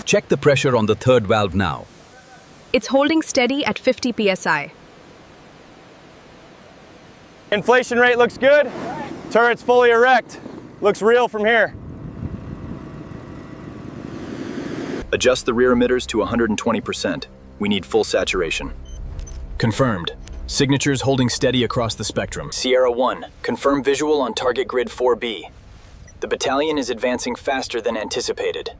Check the pressure on the third valve now. It's holding steady at 50 psi. Inflation rate looks good. Turret's fully erect. Looks real from here. Adjust the rear emitters to 120%. We need full saturation. Confirmed. Signatures holding steady across the spectrum. Sierra 1, confirm visual on target grid 4B. The battalion is advancing faster than anticipated.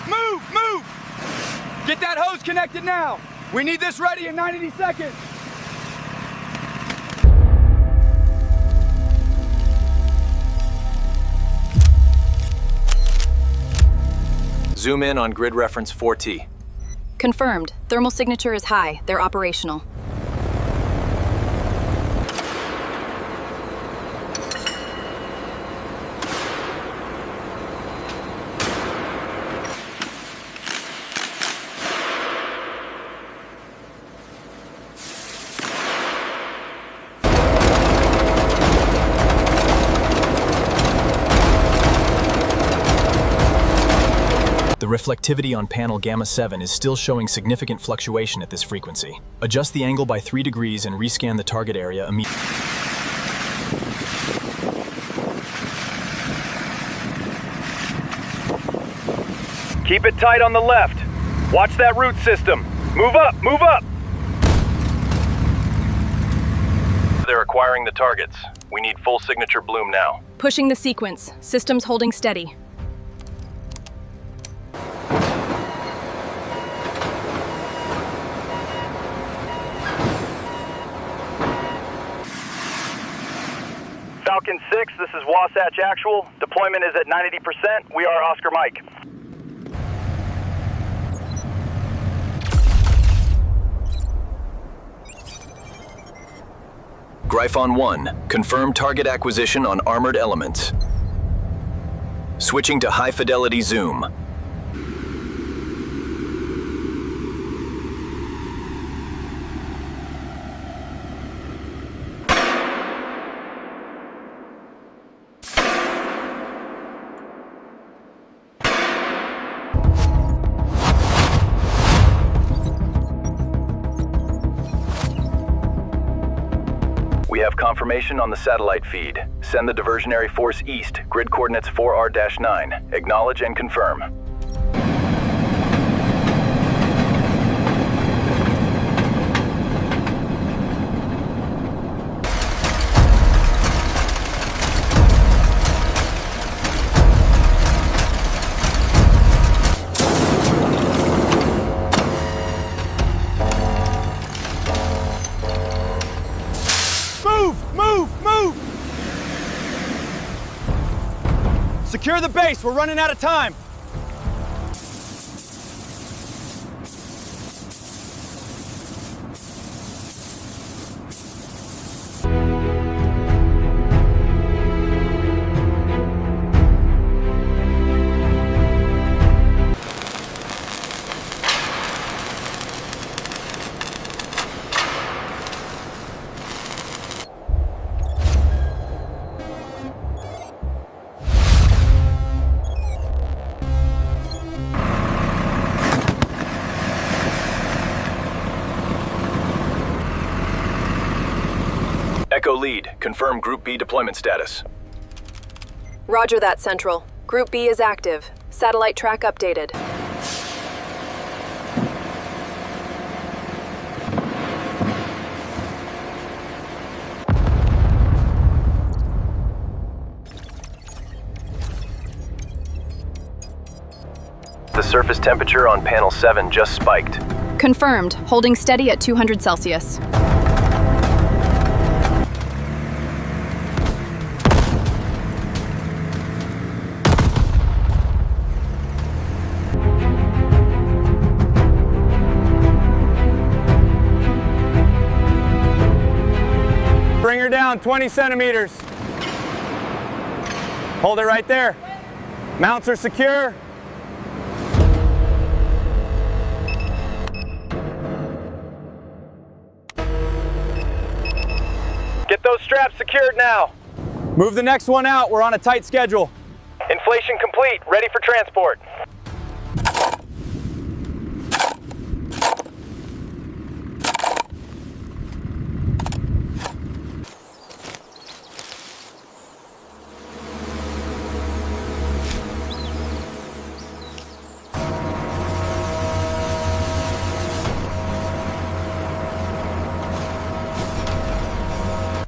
Move! Get that hose connected now. We need this ready in 90 seconds. Zoom in on grid reference 4T. Confirmed. Thermal signature is high. They're operational. The reflectivity on panel Gamma 7 is still showing significant fluctuation at this frequency. Adjust the angle by 3 degrees and rescan the target area immediately. Keep it tight on the left. Watch that root system. Move up! They're acquiring the targets. We need full signature bloom now. Pushing the sequence. Systems holding steady. Falcon 6, this is Wasatch Actual. Deployment is at 90%. We are Oscar Mike. Gryphon 1, confirm target acquisition on armored elements. Switching to high fidelity zoom. We have confirmation on the satellite feed. Send the diversionary force east, grid coordinates 4R-9. Acknowledge and confirm. Move! Secure the base, we're running out of time. Echo lead, confirm Group B deployment status. Roger that, Central. Group B is active. Satellite track updated. The surface temperature on panel 7 just spiked. Confirmed. Holding steady at 200 Celsius. Bring her down 20 centimeters. Hold it right there. Mounts are secure. those straps secured now. Move the next one out. We're on a tight schedule. Inflation complete. Ready for transport.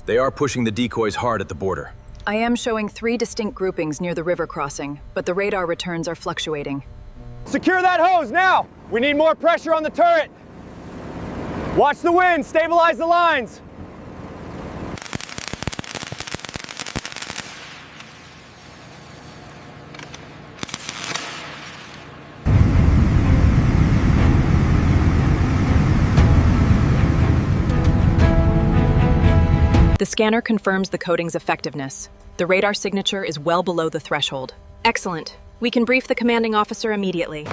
They are pushing the decoys hard at the border. I am showing 3 distinct groupings near the river crossing, but the radar returns are fluctuating. Secure that hose now! We need more pressure on the turret! Watch the wind, stabilize the lines! The scanner confirms the coating's effectiveness. The radar signature is well below the threshold. Excellent. We can brief the commanding officer immediately.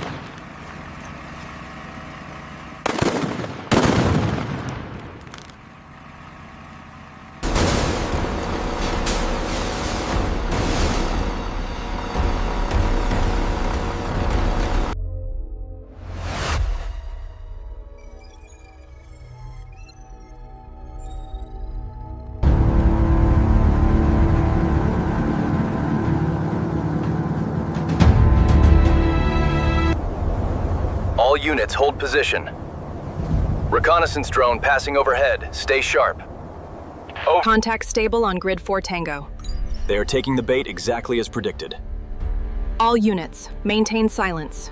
All units hold position. Reconnaissance drone passing overhead. Stay sharp. Over. Contact stable on grid 4 Tango. They are taking the bait exactly as predicted. All units, maintain silence.